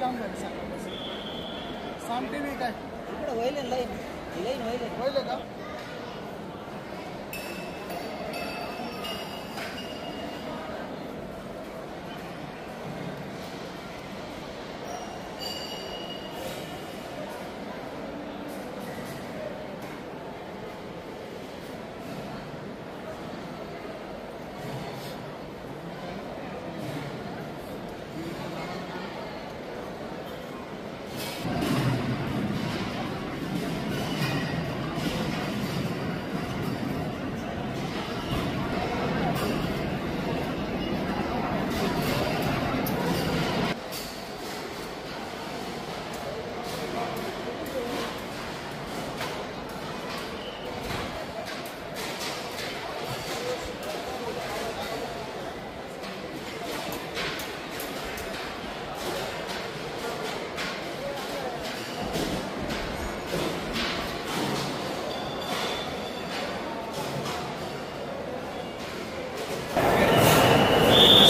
जाम झाली सकाळपासून. साम टीव्ही काय इकडे होईल होईल का?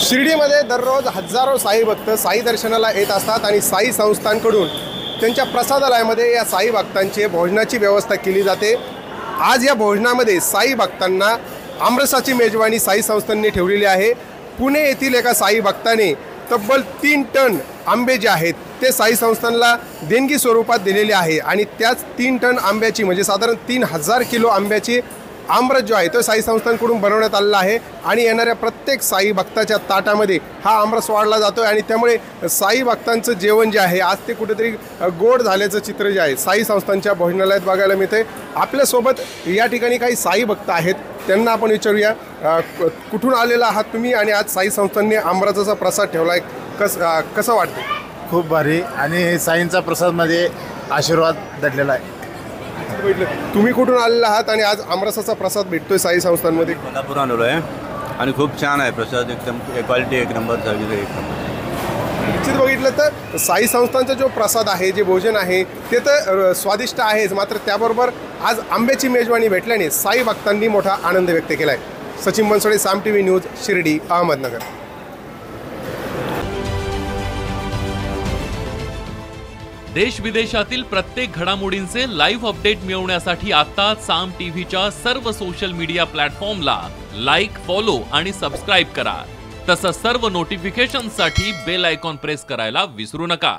शिर्डीमध्ये दररोज हजारो साई भक्त साई दर्शनाला येत असतात आणि साई संस्थांकडून त्यांच्या प्रसादालयामध्ये या साई भक्तांची भोजनाची व्यवस्था केली जाते। आज या भोजनामध्ये साई भक्तांना आमरसाची मेजवानी साई संस्थांनी ठेवलेली आहे। पुणे येथील एका साई भक्ताने तब्बल 3 टन आंबे जे आहेत ते साई संस्थांना देणगी स्वरूपात दिलेले आहे आणि त्याच 3 टन आंब्याची म्हणजे साधारण 3000 किलो आंब्याची आमरस जो आहे तो साई संस्थांकडून बनवण्यात आलेला आहे आणि येणाऱ्या प्रत्येक साई भक्ताच्या ताटामध्ये हा आमरस वाढला जातो आणि त्यामुळे साई भक्तांचं जेवण जे आहे आज ते कुठेतरी गोड झाल्याचं चित्र जे आहे साई संस्थांच्या भोजनालयात बघायला मिळते। आपल्यासोबत या ठिकाणी काही साई भक्त आहेत, त्यांना आपण विचारूया कुठून आलेला आहात तुम्ही आणि आज साई संस्थांनी आमरसाचा प्रसाद ठेवला आहे, कसं वाटतं? खूप भारी आणि साईंचा प्रसादमध्ये आशीर्वाद दडलेला आहे। तुम्ही कुठून आलेला आहात आणि आज आमरसाचा प्रसाद भेटतोय साई संस्थांमध्ये? कोल्हापूर आलेलो आहे आणि खूप छान आहे प्रसाद, एकदम क्वालिटी एक नंबर, सर्विस एक नंबर। निश्चित बघितलं तर साई संस्थांचा जो प्रसाद आहे, जे भोजन आहे ते तर स्वादिष्ट आहेच, मात्र त्याबरोबर आज आंब्याची मेजवानी भेटल्याने साई भक्तांनी मोठा आनंद व्यक्त केला आहे। सचिन बनसोडे, साम टीव्ही न्यूज, शिर्डी, अहमदनगर। देश विदेशातील प्रत्येक घडामोडींचे लाईव्ह अपडेट मिळवण्यासाठी आता साम टीव्हीच्या सर्व सोशल मीडिया प्लॅटफॉर्मला लाईक, फॉलो आणि सबस्क्राईब करा। तसंच सर्व नोटिफिकेशनसाठी बेल आयकॉन प्रेस करायला विसरू नका।